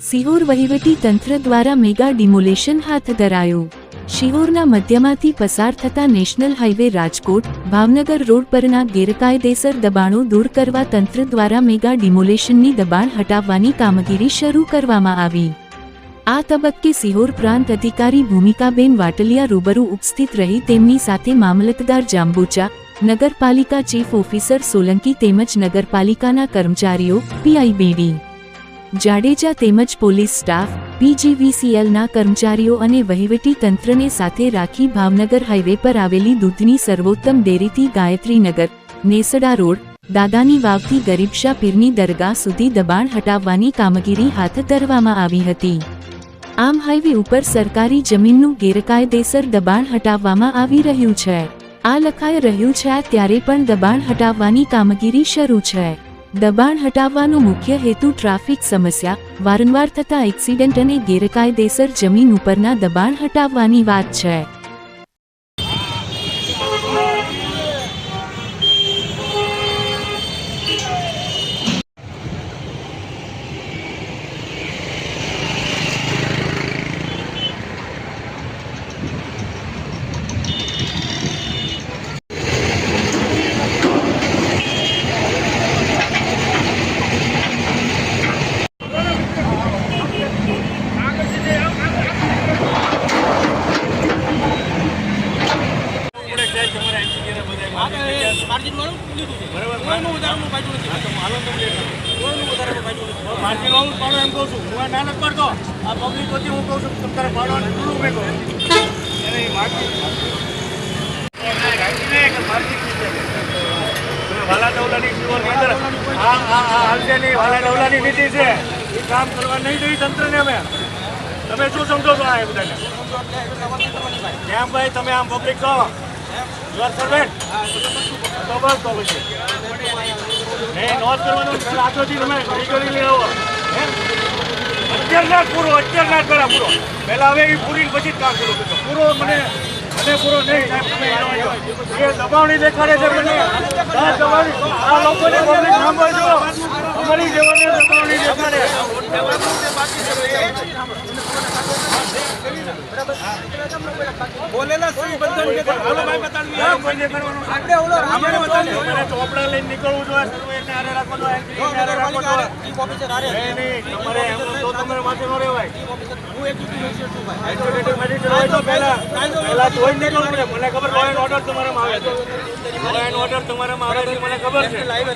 સિહોર વહીવટી તંત્ર દ્વારા મેગા ડિમોલેશન હાથ ધરાયું। શિહોરના મધ્યમાંથી પસાર થતા national highway Rajkot Bhavnagar road પરના ગેરકાયદેસર દબાણો દૂર કરવા તંત્ર દ્વારા મેગા ડિમોલેશનની દબાણ હટાવવાની કામગીરી શરૂ કરવામાં આવી। આ તબક્કે સિહોર પ્રાંત અધિકારી ભૂમિકાબેન વાટલિયા રૂબરૂ ઉપસ્થિત રહી તેમની સાથે મામલતદાર જાંબુચા, નગરપાલિકા ચીફ ઓફિસર સોલંકી તેમજ નગરપાલિકાના કર્મચારીઓ, પીઆઈ બીડી જાડેજા તેમજ પોલીસ સ્ટાફ, પીજીવીસીએલના કર્મચારીઓ અને વહીવટી તંત્રને સાથે રાખી ભાવનગર હાઈવે પર આવેલી દૂધની સર્વોત્તમ ડેરીથી ગાયત્રીનગર, નેસડા રોડ, દાદાની વાવથી ગરીબશા પીરની દરગાહ સુધી દબાણ હટાવવાની કામગીરી હાથ ધરવામાં આવી હતી। આમ હાઈવે ઉપર સરકારી જમીનનું ગેરકાયદેસર દબાણ હટાવવામાં આવી રહ્યું છે। આ લખાઈ રહ્યું છે ત્યારે પણ દબાણ હટાવવાની કામગીરી શરૂ છે। દબાણ હટાવવાનો મુખ્ય હેતુ ટ્રાફિક સમસ્યા, વારંવાર થતા એક્સિડન્ટ અને ગેરકાયદેસર જમીન ઉપરના દબાણ હટાવવાની વાત છે। काम करवा नहीं दी तंत्र ने अमे તમે શું સમજો છો આ બધાને કેમ ભાઈ તમે આમ પબ્લિક કહો યુ આર સર્વેન્ટ તો બસ તો પછી નહીં નોટ કરવાનું આગળથી તમે લીગલી લઈ આવો અત્યારના પૂરો પહેલા પૂરો પહેલા હવે એ પૂરી પછી જ કામ શરૂ કરજો પૂરો મને પૂરો નહીં સાહેબ તમે એ દબાવણી દેખાડે છે મને આ લોકોને પબ્લિક સાંભળજો અમારી જેવાને દબાવણી દેખાડે બોલેલા સી બંધન કે બોલો ભાઈ બતાવી આ બંધ કરવાનું આપણે ઓલો અમારે બતાવી અમારે ચોપડા લઈને નીકળવું જોઈએ સર્વેને આરે રાખો તો એન્ટ્રી આરે રાખો તો ઈ ઓફિસર આરે નહીં તમારે એમ તો તમારે માથે નો રહેવાય હું એક ડ્યુટી મેજર છું ભાઈ એડવોકેટ મેજિસ્ટ્રેટ હોય તો પહેલા જોઈ નીકળવું પડે મને ખબર લો એન્ડ ઓર્ડર તમારામાં આવે છે લો એન્ડ ઓર્ડર તમારામાં આવે છે મને ખબર છે લાઈવ